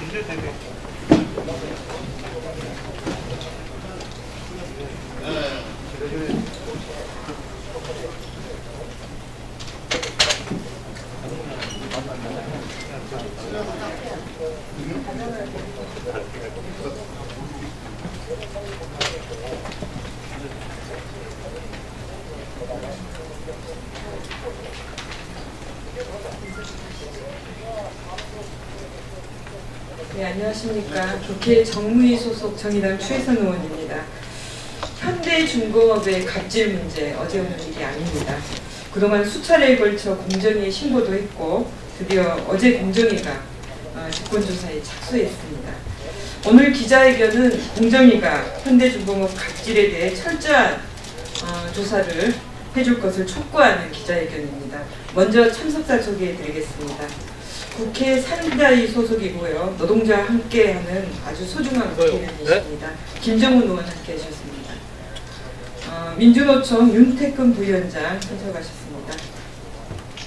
문제 되네. 네, 안녕하십니까. 국회 정무위 소속 정의당 최선 의원입니다. 현대중공업의 갑질 문제 어제 오늘 일이 아닙니다. 그동안 수차례에 걸쳐 공정위에 신고도 했고 드디어 어제 공정위가 직권조사에 착수했습니다. 오늘 기자회견은 공정위가 현대중공업 갑질에 대해 철저한 조사를 해줄 것을 촉구하는 기자회견입니다. 먼저 참석자 소개해드리겠습니다. 국회 산자위 소속이고요. 노동자와 함께하는 아주 소중한 국회의원이십니다. 김정은 의원 함께하셨습니다. 민주노총 윤태근 부위원장 참석하셨습니다.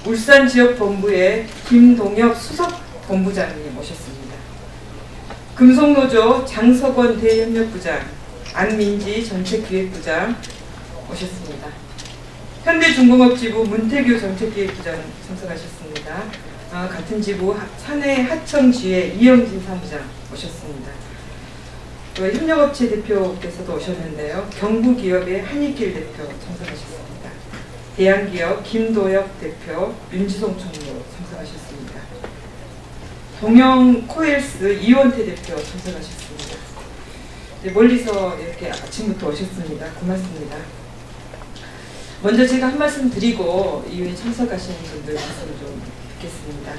울산지역본부의 김동엽 수석본부장님 오셨습니다. 금속노조 장석원 대협력부장, 안민지 정책기획부장 오셨습니다. 현대중공업지부 문태규 정책기획부장 참석하셨습니다. 같은 지부 산해 하청지회 이영진 사무장 오셨습니다. 또 협력업체 대표께서도 오셨는데요. 경부기업의 한익길 대표 참석하셨습니다. 대한기업 김도혁 대표, 윤지송 총무 참석하셨습니다. 동영코엘스 이원태 대표 참석하셨습니다. 멀리서 이렇게 아침부터 오셨습니다. 고맙습니다. 먼저 제가 한 말씀 드리고 이후에 참석하시는 분들 말씀을 좀 듣겠습니다.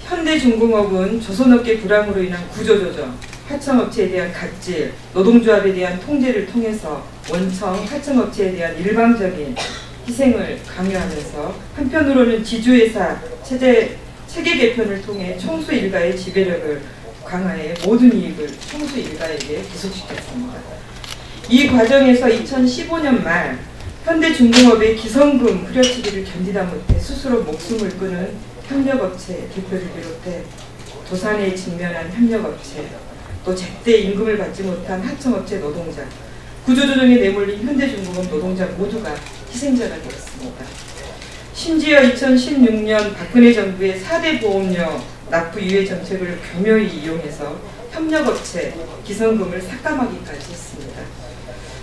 현대중공업은 조선업계 불황으로 인한 구조조정, 하청업체에 대한 갑질, 노동조합에 대한 통제를 통해서 원청, 하청업체에 대한 일방적인 희생을 강요하면서 한편으로는 지주회사 체계 개편을 통해 총수 일가의 지배력을 강화해 모든 이익을 총수 일가에게 기속시켰습니다. 이 과정에서 2015년 말 현대중공업의 기성금 후려치기를 견디다 못해 스스로 목숨을 끊은 협력업체 대표를 비롯해 도산에 직면한 협력업체, 또 제때 임금을 받지 못한 하청업체 노동자, 구조조정에 내몰린 현대중공업 노동자 모두가 희생자가 되었습니다. 심지어 2016년 박근혜 정부의 4대 보험료 납부 유예 정책을 교묘히 이용해서 협력업체 기성금을 삭감하기까지 했습니다.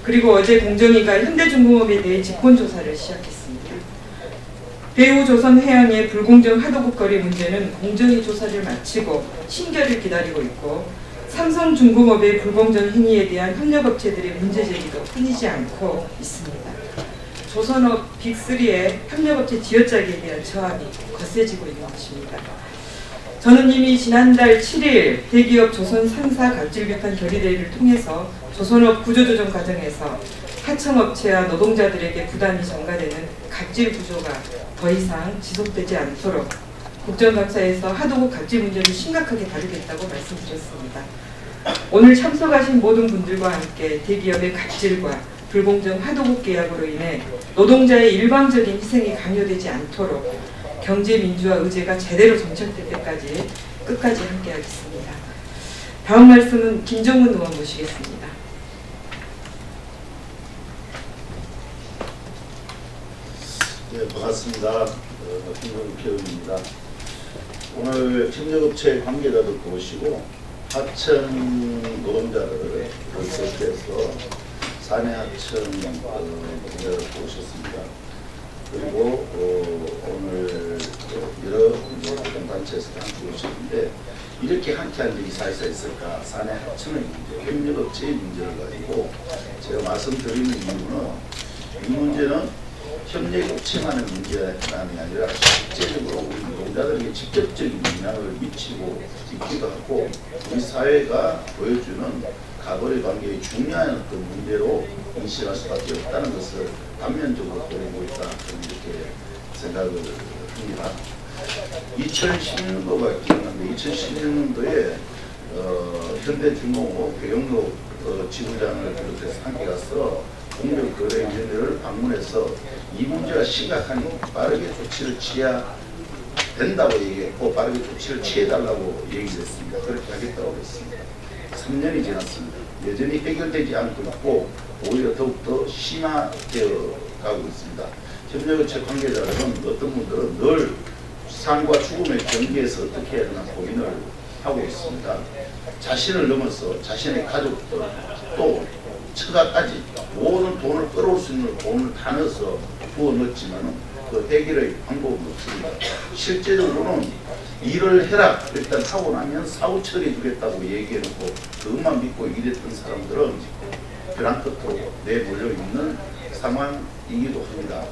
그리고 어제 공정위가 현대중공업에 대해 직권조사를 시작했습니다. 대우조선해양의 불공정 하도급 거래 문제는 공정위 조사를 마치고 신결을 기다리고 있고, 삼성중공업의 불공정 행위에 대한 협력업체들의 문제 제기도 끊이지 않고 있습니다. 조선업 빅3의 협력업체 지어짜기에 대한 저항이 거세지고 있는 것입니다. 저는 이미 지난달 7일 대기업 조선 상사 갑질 비판 결의대회를 통해서 조선업 구조조정 과정에서 하청업체와 노동자들에게 부담이 전가되는 갑질 구조가 더 이상 지속되지 않도록 국정감사에서 하도급 갑질 문제를 심각하게 다루겠다고 말씀드렸습니다. 오늘 참석하신 모든 분들과 함께 대기업의 갑질과 불공정 하도급 계약으로 인해 노동자의 일방적인 희생이 강요되지 않도록 경제민주화 의제가 제대로 정착될 때까지 끝까지 함께하겠습니다. 다음 말씀은 김정은 의원 모시겠습니다. 네, 반갑습니다. 김정은 국회의원입니다. 오늘 협력업체 관계자들도 오시고 하청 노동자들을 비롯해서 사내 하청 노동자들도 오셨습니다. 그리고 오늘 여러 노동단체에서 함께 오셨는데, 이렇게 함께한 적이 사실상 있을까? 사내 하청의 문제, 협력업체의 문제를 가지고 제가 말씀드리는 이유는, 이 문제는 협력업체만의 문제만이 아니라 실제적으로 우리 노동자들에게 직접적인 영향을 미치고 있기도 하고, 우리 사회가 보여주는 가거래 관계의 중요한 어떤 문제로 인식할 수밖에 없다는 것을 단면적으로 보이고 있다, 이렇게 생각을 합니다. 2016년도가 기억나는데, 2016년도에 현대중공업 배영로 지부장을 비롯해서 함께 가서 공정거래위원회를 방문해서 이 문제가 심각하니 빠르게 조치를 취해야 된다고 얘기했고 빠르게 조치를 취해달라고 얘기를 했습니다. 그렇게 하겠다고 했습니다. 3년이 지났습니다. 여전히 해결되지 않고 있고 오히려 더욱더 심화되어 가고 있습니다. 협력업체 관계자들은 어떤 분들은 늘 삶과 죽음의 경계에서 어떻게 해야 되나 고민을 하고 있습니다. 자신을 넘어서 자신의 가족들 또 처가까지 모든 돈을 끌어올 수 있는 돈을 다 넣어서 부어 넣었지만 그 해결의 방법은 없습니다. 실제적으로는 일을 해라 일단 하고 나면 사후 처리해 주겠다고 얘기해놓고 그것만 믿고 일했던 사람들은 벼랑 끝으로 내몰려 있는 상황이기도 합니다.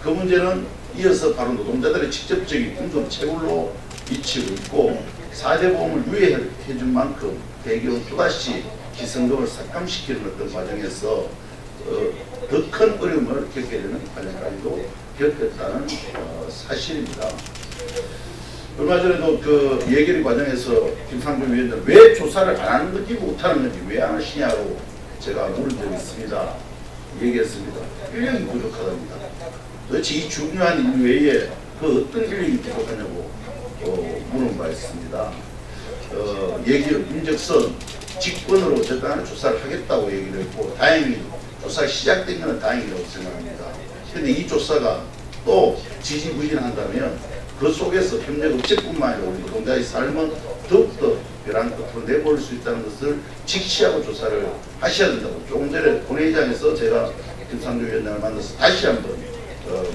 그 문제는 이어서 바로 노동자들의 직접적인 임금 체불로 미치고 있고 4대 보험을 유예해 준 만큼 대기업 또다시 기성금을 삭감시키는 어떤 과정에서 더 큰 어려움을 겪게 되는 과정까지도 겪었다는 사실입니다. 얼마 전에도 그 예결위 과정에서 김상조 위원장은 왜 조사를 안 하는 건지 못하는 건지 왜 안 하시냐고 제가 물은 적이 있습니다. 얘기했습니다. 인력이 부족하답니다. 도대체 이 중요한 일 외에 그 어떤 인력이 부족하냐고 물은 바 있습니다. 얘기를 인적선 직권으로 적당한 조사를 하겠다고 얘기를 했고 다행히 조사가 시작된 것은 다행이라고 생각합니다. 그런데 이 조사가 또 지지부진한다면 그 속에서 협력업체뿐만 아니라 우리 노동자의 삶은 더욱더 벼랑 끝으로 내버릴 수 있다는 것을 직시하고 조사를 하셔야 된다고 조금 전에 본회의장에서 제가 김상조 위원장을 만나서 다시 한번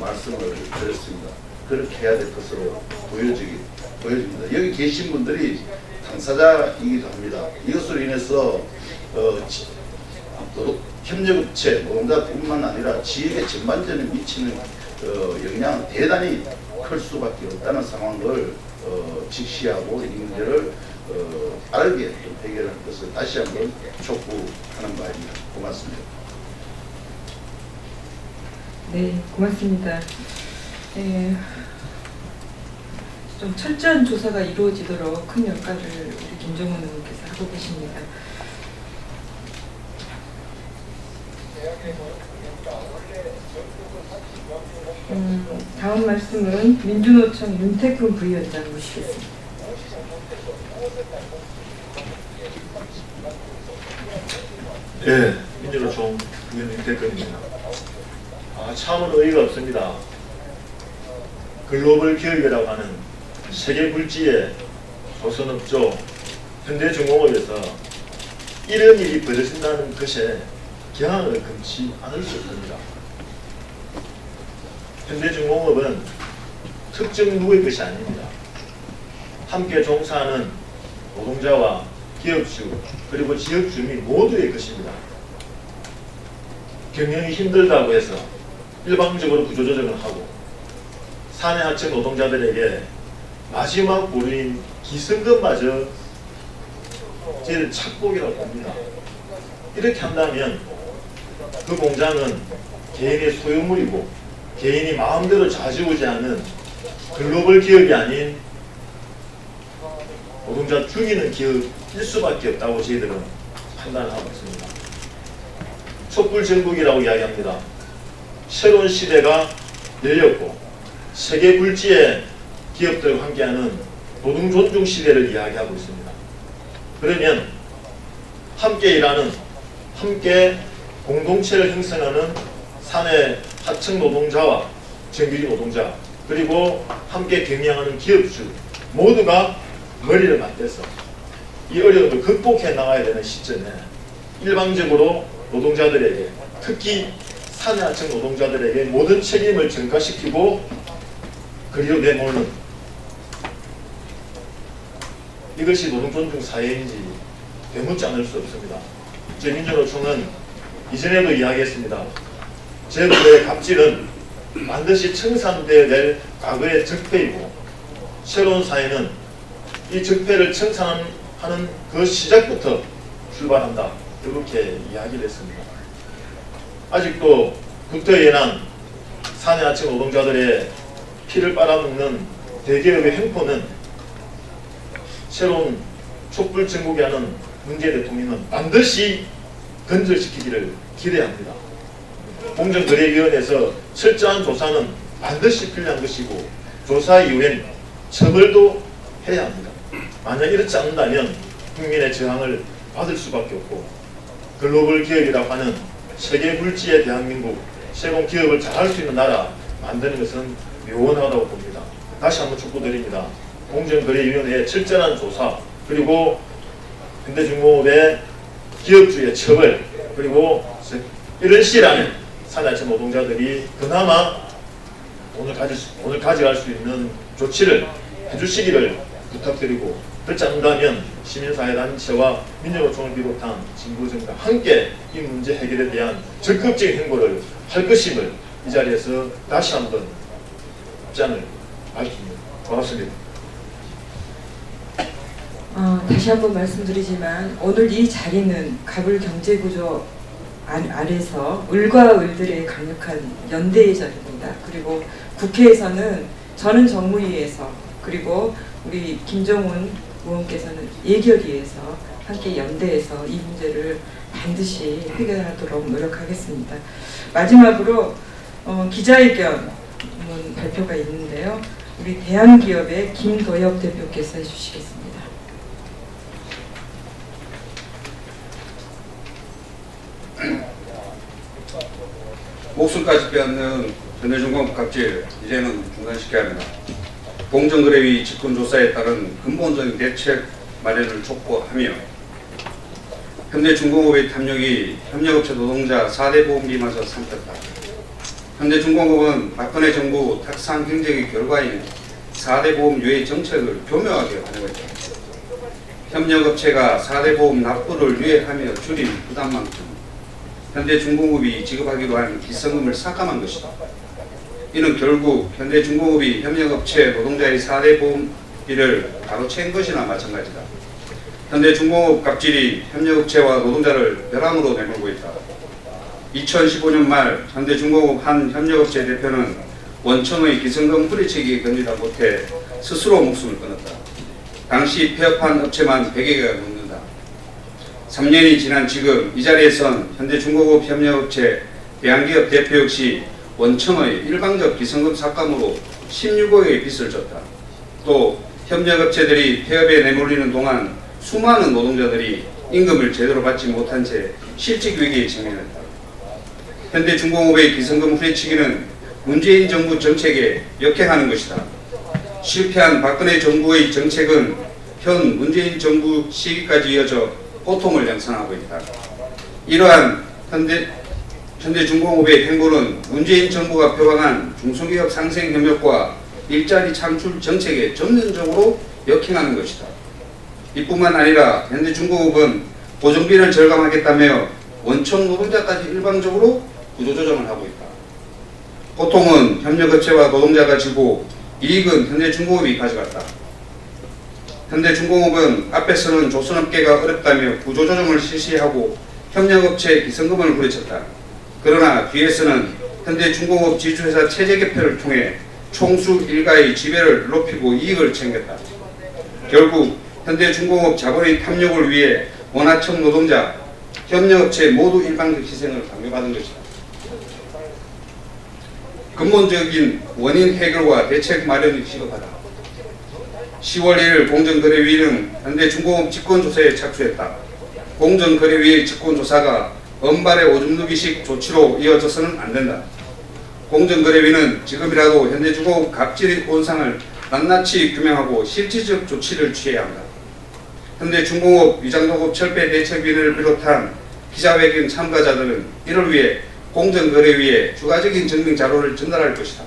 말씀을 드렸습니다. 그렇게 해야 될 것으로 보여집니다. 여기 계신 분들이 당사자이기도 합니다. 이것으로 인해서 협력업체, 노동자뿐만 아니라 지역의 전반전에 미치는 영향은 대단히 클 수밖에 없다는 상황을 직시하고 이 문제를 빠르게 좀 해결할 것을 다시 한번 촉구하는 바입니다. 고맙습니다. 네, 고맙습니다. 좀 철저한 조사가 이루어지도록 큰 역할을 우리 김정은 의원께서 하고 계십니다. 다음 말씀은 민주노총 윤태근 부위원장 모시겠습니다. 네, 민주노총 부위원 윤태근입니다. 참은 의의가 없습니다. 글로벌 기업이라고 하는 세계 굴지의 조선업종, 현대중공업에서 이런 일이 벌어진다는 것에 경악을 금치 않을 수 없습니다. 현대중공업은 특정 누구의 것이 아닙니다. 함께 종사하는 노동자와 기업주 그리고 지역 주민 모두의 것입니다. 경영이 힘들다고 해서 일방적으로 구조조정을 하고 사내 하청 노동자들에게 마지막 보루인 기성금마저 저희들 착복이라고 봅니다. 이렇게 한다면 그 공장은 개인의 소유물이고 개인이 마음대로 좌지우지하는 글로벌 기업이 아닌 노동자 죽이는 기업일 수밖에 없다고 저희들은 판단하고 있습니다. 촛불 정국이라고 이야기합니다. 새로운 시대가 열렸고 세계 굴지의 기업들과 함께하는 노동 존중 시대를 이야기하고 있습니다. 그러면 함께 일하는, 함께 공동체를 형성하는 사내 하청 노동자와 정규직 노동자 그리고 함께 경영하는 기업주 모두가 머리를 맞대서 이 어려움을 극복해 나가야 되는 시점에 일방적으로 노동자들에게 특히 사내 하청 노동자들에게 모든 책임을 전가시키고 그리로 내몰는 이것이 노동 존중 사회인지 되묻지 않을 수 없습니다. 저희 민주노총은 이전에도 이야기했습니다. 제도의 갑질은 반드시 청산되어야 될 과거의 적폐이고 새로운 사회는 이 적폐를 청산하는 그 시작부터 출발한다. 이렇게 이야기를 했습니다. 아직도 구태연한 사내 하청 노동자들의 피를 빨아먹는 대기업의 횡포는 새로운 촛불 정국이 하는 문재인 대통령은 반드시 건절시키기를 기대합니다. 공정거래위원회에서 철저한 조사는 반드시 필요한 것이고 조사 이후엔 처벌도 해야 합니다. 만약 이렇지 않는다면 국민의 저항을 받을 수밖에 없고 글로벌 기업이라고 하는 세계 불지의 대한민국 세공 기업을 잘할 수 있는 나라 만드는 것은 묘원하다고 봅니다. 다시 한번 촉구드립니다. 공정거래위원회의 철저한 조사 그리고 현대중공업의 기업주의 처벌 그리고 이런 시라는 산하체 노동자들이 그나마 오늘 가져갈 수 있는 조치를 해주시기를 부탁드리고 그렇지 않는다면 시민사회단체와 민주노총을 비롯한 진보정당 함께 이 문제 해결에 대한 적극적인 행보를 할 것임을 이 자리에서 다시 한번 입장을 밝힙니다. 고맙습니다. 다시 한번 말씀드리지만 오늘 이 자리는 갑을 경제구조 아래서 을과 을들의 강력한 연대의 자리입니다. 그리고 국회에서는 저는 정무위에서 그리고 우리 김정훈 의원께서는 예결위에서 함께 연대해서 이 문제를 반드시 해결하도록 노력하겠습니다. 마지막으로 기자회견 발표가 있는데요. 우리 대한기업의 김도엽 대표께서 해주시겠습니다. 목숨까지 빼앗는 현대중공업 갑질 이제는 중단시켜야 합니다. 공정거래위 직권조사에 따른 근본적인 대책 마련을 촉구하며 현대중공업의 탐욕이 협력업체 노동자 4대 보험비마저 삼켰다. 현대중공업은 박근혜 정부 탁상 행정의 결과인 4대 보험 유예 정책을 교묘하게 활용했다. 협력업체가 4대 보험 납부를 유예하며 줄인 부담만큼 현대중공업이 지급하기로 한 기성금을 삭감한 것이다. 이는 결국 현대중공업이 협력업체 노동자의 4대 보험비를 가로챈 것이나 마찬가지다. 현대중공업 갑질이 협력업체와 노동자를 벼랑으로 내몰고 있다. 2015년 말 현대중공업 한 협력업체 대표는 원청의 기성금 후리치기에 견디다 못해 스스로 목숨을 끊었다. 당시 폐업한 업체만 100여 개가 넘는다. 3년이 지난 지금 이 자리에선 현대중공업 협력업체 대한기업 대표 역시 원청의 일방적 기성금 삭감으로 16억의 빚을 졌다. 또 협력업체들이 폐업에 내몰리는 동안 수많은 노동자들이 임금을 제대로 받지 못한 채 실직 위기에 직면했다. 현대중공업의 기성금 후려치기는 문재인 정부 정책에 역행하는 것이다. 실패한 박근혜 정부의 정책은 현 문재인 정부 시기까지 이어져 고통을 양산하고 있다. 이러한 현대중공업의 행보는 문재인 정부가 표방한 중소기업 상생 협력과 일자리 창출 정책에 전면적으로 역행하는 것이다. 이뿐만 아니라 현대중공업은 고정비를 절감하겠다며 원청 노동자까지 일방적으로 구조조정을 하고 있다. 고통은 협력업체와 노동자가 지고 이익은 현대중공업이 가져갔다. 현대중공업은 앞에서는 조선업계가 어렵다며 구조조정을 실시하고 협력업체의 기성금을 후려쳤다. 그러나 뒤에서는 현대중공업 지주회사 체제개편을 통해 총수 일가의 지배를 높이고 이익을 챙겼다. 결국 현대중공업 자본의 탐욕을 위해 원하청 노동자, 협력업체 모두 일방적 희생을 강요받은 것이다. 근본적인 원인 해결과 대책 마련이 시급하다. 10월 1일 공정거래위는 현대중공업 직권조사에 착수했다. 공정거래위의 직권조사가 언발의 오줌 누기식 조치로 이어져서는 안 된다. 공정거래위는 지금이라도 현대중공업 갑질의 온상을 낱낱이 규명하고 실질적 조치를 취해야 한다. 현대중공업 위장도급 철폐 대책위원회를 비롯한 기자회견 참가자들은 이를 위해 공정거래위에 추가적인 증명 자료를 전달할 것이다.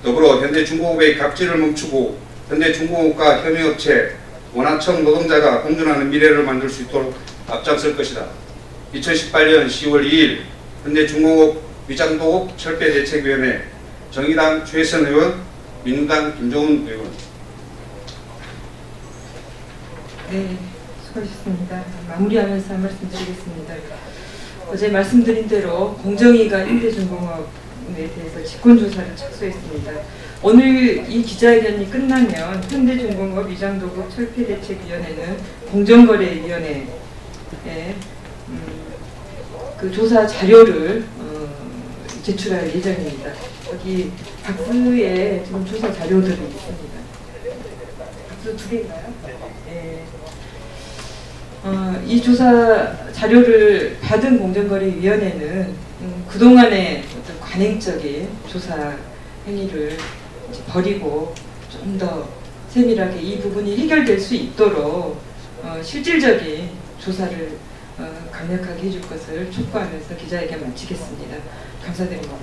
더불어 현대중공업의 갑질을 멈추고 현대중공업과 협력업체, 원하청 노동자가 공존하는 미래를 만들 수 있도록 앞장설 것이다. 2018년 10월 2일 현대중공업 위장도급 철폐대책위원회 정의당 최혜선 의원, 민주당 김종훈 의원. 네, 수고하셨습니다. 마무리하면서 한 말씀 드리겠습니다. 어제 말씀드린 대로 공정위가 현대중공업에 대해서 직권조사를 착수했습니다. 오늘 이 기자회견이 끝나면 현대중공업 위장도급 철폐대책위원회는 공정거래위원회에 그 조사 자료를 제출할 예정입니다. 여기 박스에 지금 조사 자료들이 있습니다. 또 두 개인가요? 네. 이 조사 자료를 받은 공정거래위원회는 그동안의 어떤 관행적인 조사 행위를 이제 버리고 좀 더 세밀하게 이 부분이 해결될 수 있도록 실질적인 조사를 강력하게 해줄 것을 촉구하면서 기자회견 마치겠습니다. 감사드립니다.